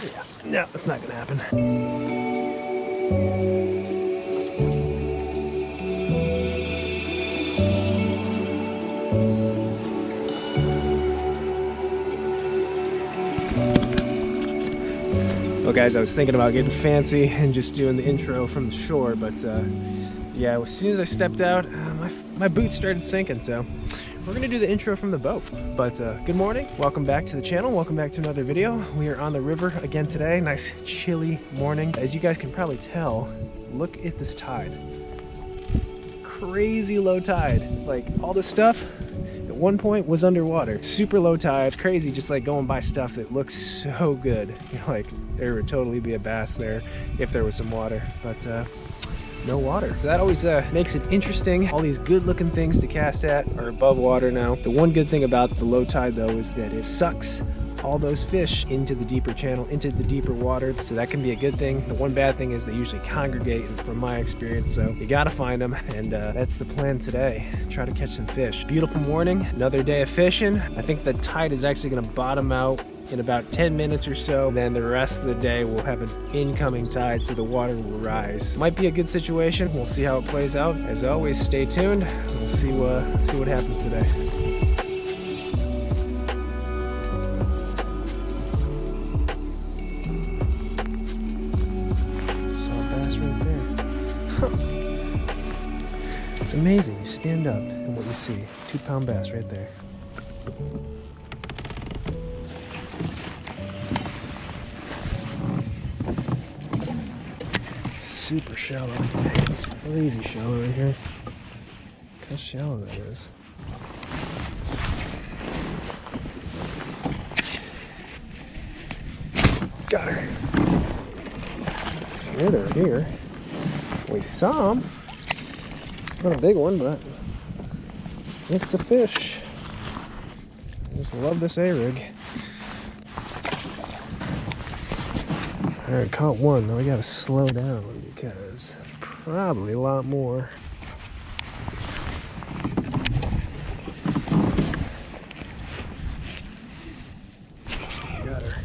Yeah, no, that's not gonna happen. Well guys, I was thinking about getting fancy and just doing the intro from the shore, but yeah, as soon as I stepped out, my boots started sinking, so we're gonna do the intro from the boat. But good morning, welcome back to the channel, welcome back to another video. We are on the river again today, nice chilly morning. As you guys can probably tell, look at this tide. Crazy low tide, like all this stuff at one point was underwater. Super low tide. It's crazy just like going by stuff that looks so good. You know, like there would totally be a bass there if there was some water, but no water. That always makes it interesting. All these good looking things to cast at are above water now. The one good thing about the low tide though is that it sucks all those fish into the deeper channel, into the deeper water, so that can be a good thing. The one bad thing is they usually congregate, from my experience, so you gotta find them, and that's the plan today. Try to catch some fish. Beautiful morning, another day of fishing. I think the tide is actually gonna bottom out in about 10 minutes or so. Then the rest of the day we'll have an incoming tide, so the water will rise. Might be a good situation. We'll see how it plays out. As always, stay tuned. We'll see what happens today. It's amazing. You stand up and what you see. 2-pound bass right there. Super shallow. It's crazy shallow right here. Look how shallow that is. Got her. Sure, they're here. We saw them. Not a big one, but it's a fish. I just love this A-rig. Alright, caught one. Now we gotta slow down because probably a lot more. Got her.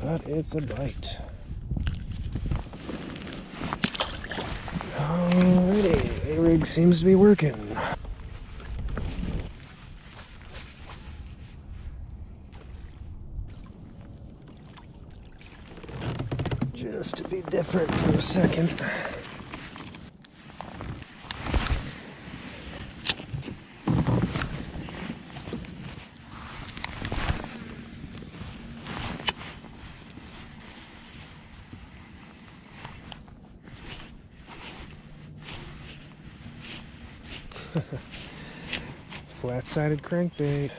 But it's a bite. Alrighty, A-rig seems to be working. Just to be different for a second. Flat-sided crankbait.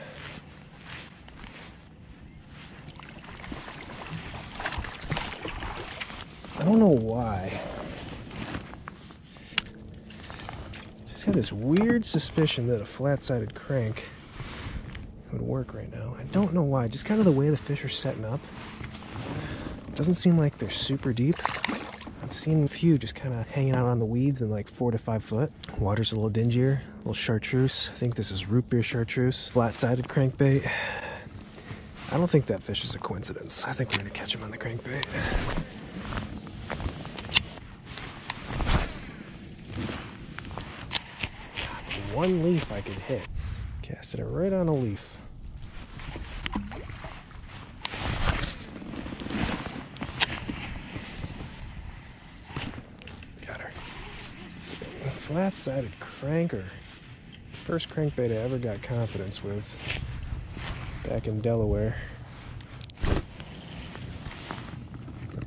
I don't know why. Just had this weird suspicion that a flat-sided crank would work right now. I don't know why. Just kind of the way the fish are setting up. Doesn't seem like they're super deep. I've seen a few just kind of hanging out on the weeds in like 4 to 5 foot. Water's a little dingier, a little chartreuse. I think this is root beer chartreuse. Flat-sided crankbait. I don't think that fish is a coincidence. I think we're gonna catch him on the crankbait. One leaf I could hit. Casted it right on a leaf. Flat-sided cranker. First crankbait I ever got confidence with back in Delaware. I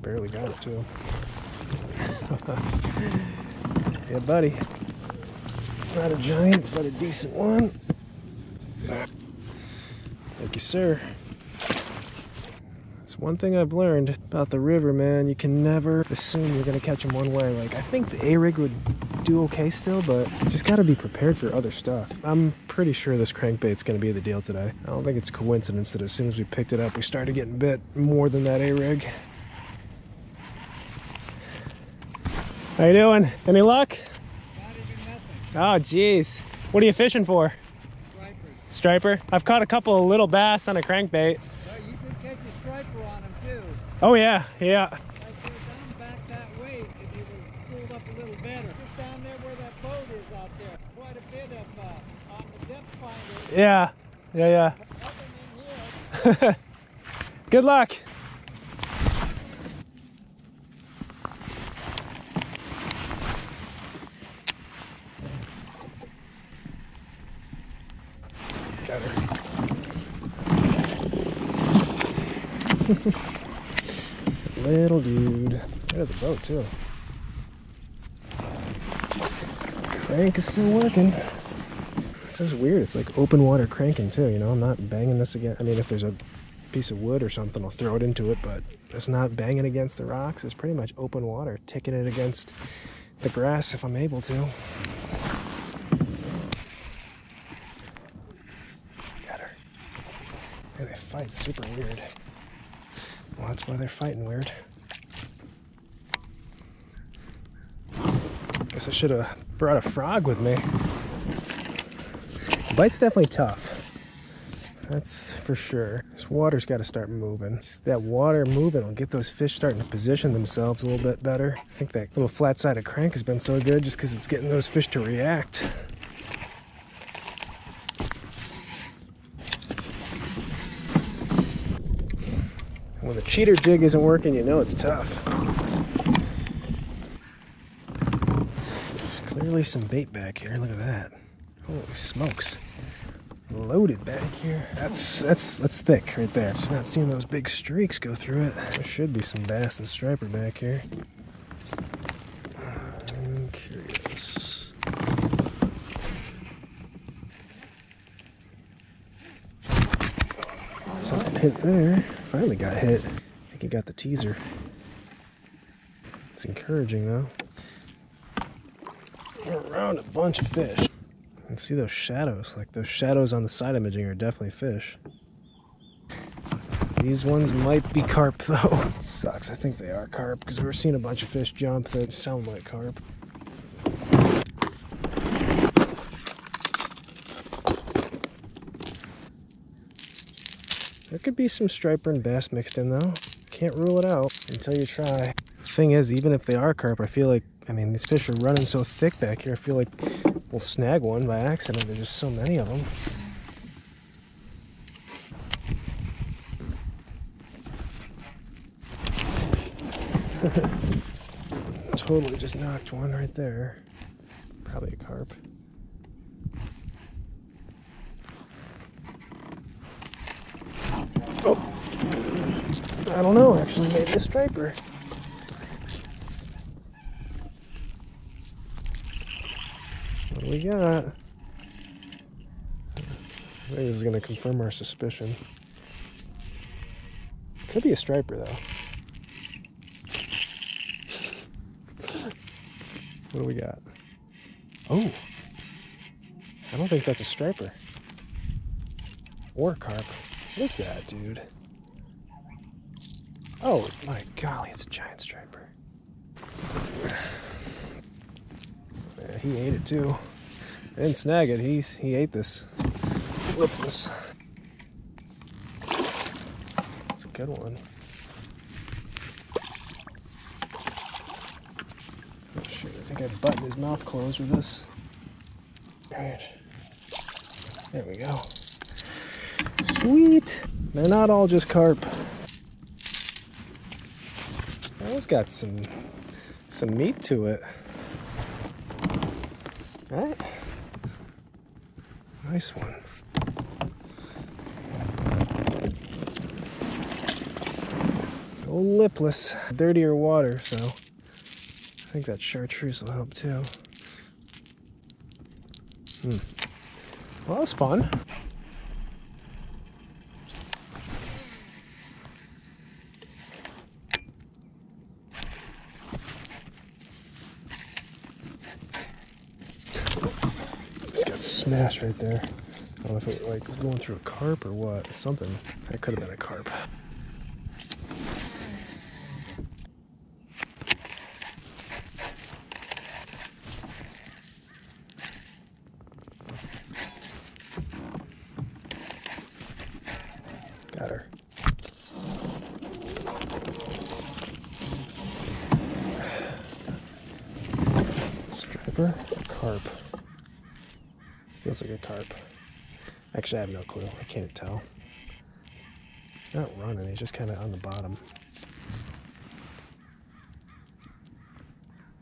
barely got it too. Yeah, buddy. Not a giant, but a decent one. Thank you, sir. That's one thing I've learned about the river, man. You can never assume you're gonna catch them one way. Like, I think the A-rig would do okay still, but you just gotta be prepared for other stuff. I'm pretty sure this crankbait's gonna be the deal today. I don't think it's a coincidence that as soon as we picked it up, we started getting bit more than that A-rig. How you doing? Any luck? Got Oh, geez. What are you fishing for? Striper. I've caught a couple of little bass on a crankbait. Well, you could catch a striper on them too. Oh yeah, yeah. Like they're down back that way if you were pulled up a little better. Just down there where that boat is out there. Quite a bit of on the depth finder. Yeah, yeah, Nothing in here. Good luck. Got her. Little dude. Look at the boat too. Crank is still working. This is weird. It's like open water cranking too, you know? I'm not banging this again. I mean, if there's a piece of wood or something, I'll throw it into it, but it's not banging against the rocks. It's pretty much open water, ticking it against the grass if I'm able to. Got her. Yeah, they fight super weird. Well, that's why they're fighting weird. Guess I should have brought a frog with me. The bite's definitely tough. That's for sure. This water's got to start moving. Just that water moving will get those fish starting to position themselves a little bit better. I think that little flat-sided crank has been so good just because it's getting those fish to react. When the cheater jig isn't working, you know it's tough. There's clearly some bait back here. Look at that. Holy smokes. Loaded back here. That's thick right there. Just not seeing those big streaks go through it. There should be some bass and striper back here. I'm curious. Something hit there. Finally got hit. I think he got the teaser. It's encouraging though. We're around a bunch of fish. You can see those shadows. Like those shadows on the side imaging are definitely fish. These ones might be carp though. Sucks. I think they are carp because we're seeing a bunch of fish jump that sound like carp. There could be some striper and bass mixed in though. Can't rule it out until you try. Thing is, even if they are carp, I feel like, I mean, these fish are running so thick back here, I feel like we'll snag one by accident. There's just so many of them. Totally just knocked one right there. Probably a carp. Oh, I don't know, actually, maybe a striper. What do we got? I think this is going to confirm our suspicion. Could be a striper, though. What do we got? Oh! I don't think that's a striper. Or carp. What is that, dude? Oh, my golly, it's a giant striper. Yeah, he ate it, too. I didn't snag it. He ate this. Lipless. It's a good one. Oh, shoot. I think I buttoned his mouth closed with this. All right. There we go. Sweet. They're not all just carp. That one's got some meat to it. Right? Nice one. Go lipless. Dirtier water, so I think that chartreuse will help too. Well, that was fun. Smash right there. I don't know if it like was going through a carp or what. Something. That could have been a carp. striper or carp? Feels like a carp. Actually, I have no clue. I can't tell. He's not running. He's just kind of on the bottom.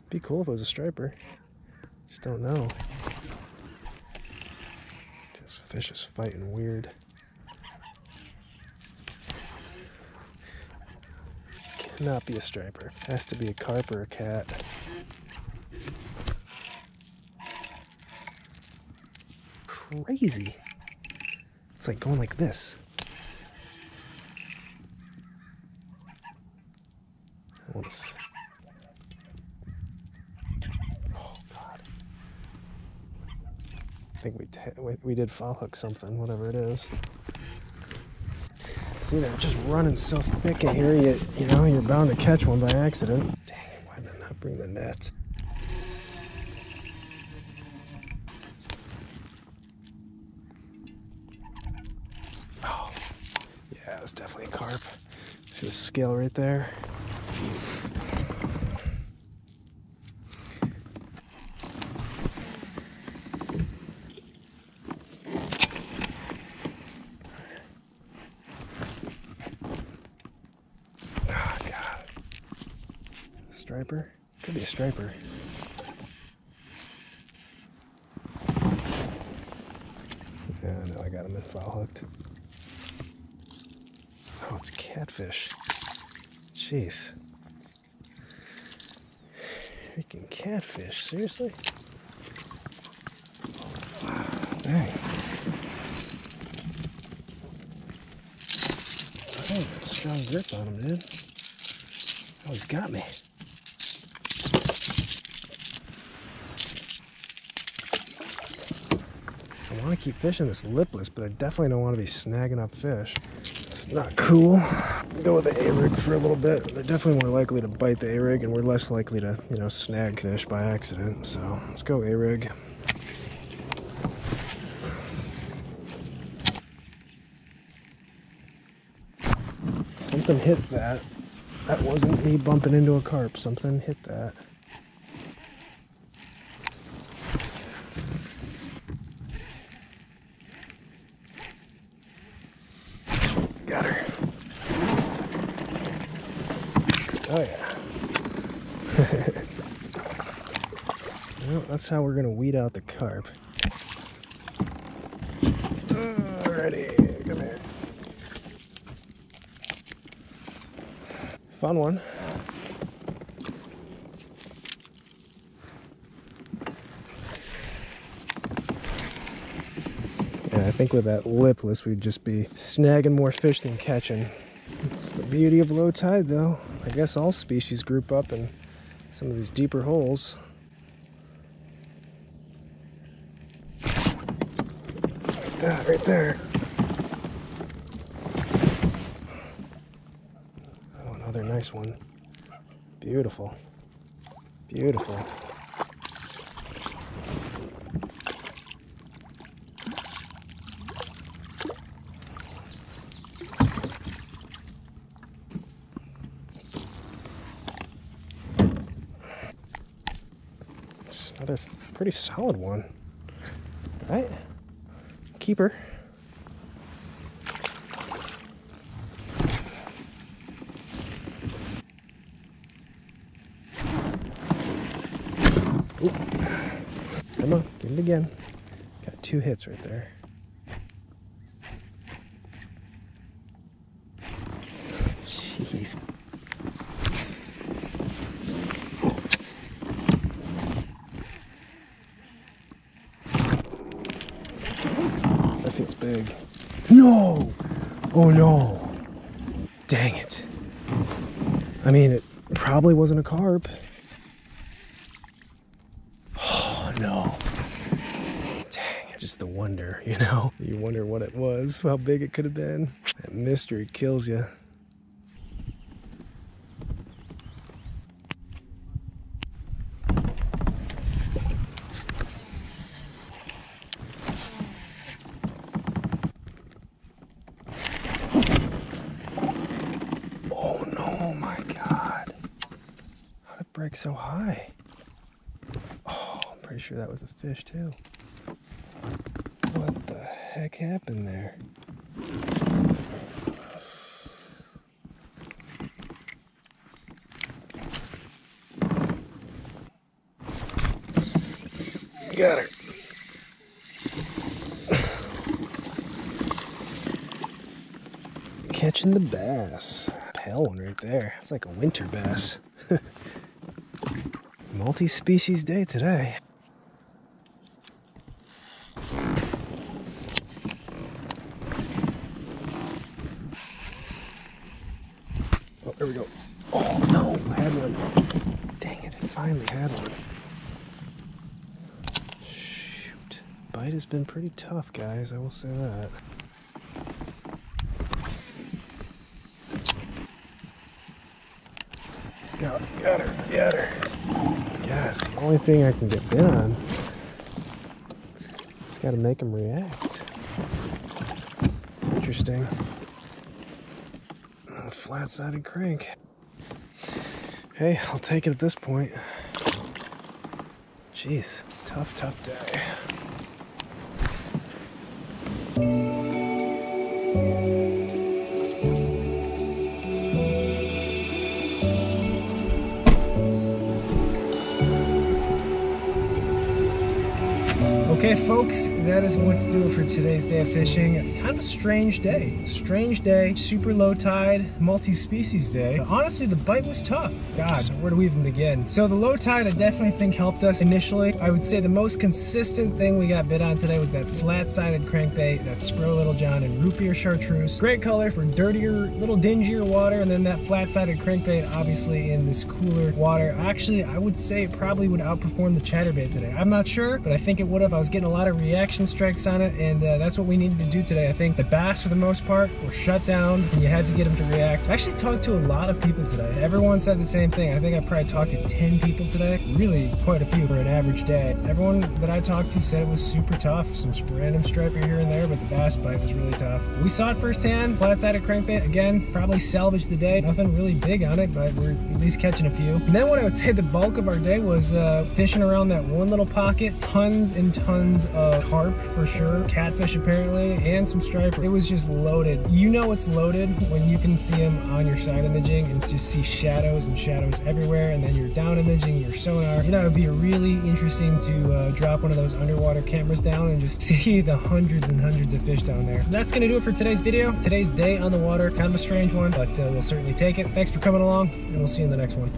Be cool if it was a striper. Just don't know. This fish is fighting weird. This cannot be a striper. It has to be a carp or a cat. Crazy. It's like going like this. Oh God. I think we did foul hook something, whatever it is. See, they're just running so thick in here, you know, you're bound to catch one by accident. Dang it, why did I not bring the net? Oh, yeah, that's definitely a carp. See the scale right there? Striper? Could be a striper. Yeah, no, I got him in foul hooked. Oh, it's catfish. Jeez. Freaking catfish, seriously? Dang. Oh, strong grip on him, dude. Oh, he's got me. I want to keep fishing this lipless, but I definitely don't want to be snagging up fish. It's not cool. Go with the A-rig for a little bit. They're definitely more likely to bite the A-rig, and we're less likely to, you know, snag fish by accident. So let's go A-rig. Something hit that. That wasn't me bumping into a carp. Something hit that. Got her. Oh yeah. Well, that's how we're gonna weed out the carp. Alrighty, come here. Fun one. Yeah, I think with that lipless, we'd just be snagging more fish than catching. It's the beauty of low tide, though. I guess all species group up in some of these deeper holes. Like that, right there. Oh, another nice one. Beautiful. Beautiful. Another pretty solid one, right? Keeper. Ooh. Come on, get it again. Got 2 hits right there. Jeez. That feels big. No! Oh no! Dang it. I mean, it probably wasn't a carp. Oh no. Dang, just the wonder, you know? You wonder what it was, how big it could have been. That mystery kills you. Oh no, my God. How'd it break so high? Oh, I'm pretty Pretty sure that was a fish too. What the heck happened there? Got her. Catching the bass. Pale one right there. It's like a winter bass. Multi-species day today. Oh, there we go. Oh no, I had one. Dang it, I finally had one. Shoot. Bite has been pretty tough, guys, I will say that. Got her. Gosh, the only thing I can get bit on. Just gotta make them react. It's interesting. A flat-sided crank. Hey, I'll take it at this point. Jeez, tough day. Okay folks, that is going to do it for today's day of fishing. Kind of a strange day. Super low tide, multi-species day. But honestly, the bite was tough. God, where do we even begin? So the low tide I definitely think helped us initially. I would say the most consistent thing we got bit on today was that flat-sided crankbait, that Spro Little John and root beer chartreuse. Great color for dirtier, little dingier water, and then that flat-sided crankbait obviously in this cooler water. Actually, I would say it probably would outperform the chatterbait today. I'm not sure, but I think it would have. I was getting a lot of reaction strikes on it, and that's what we needed to do today. I think the bass for the most part were shut down and you had to get them to react. I actually talked to a lot of people today. Everyone said the same thing. I think I probably talked to 10 people today. Really quite a few for an average day. Everyone that I talked to said it was super tough. Some random striper here and there, but the bass bite was really tough. We saw it firsthand. Flat-sided crankbait, again, probably salvaged the day. Nothing really big on it, but we're at least catching a few. And then what I would say the bulk of our day was fishing around that one little pocket. Tons and tons of carp for sure, catfish apparently, and some striper. It was just loaded. You know it's loaded when you can see them on your side imaging and just see shadows and shadows everywhere, and then you're down imaging your sonar. You know, it would be really interesting to drop one of those underwater cameras down and just see the hundreds and hundreds of fish down there. That's gonna do it for today's video. Today's day on the water, kind of a strange one, but we'll certainly take it. Thanks for coming along, and we'll see you in the next one.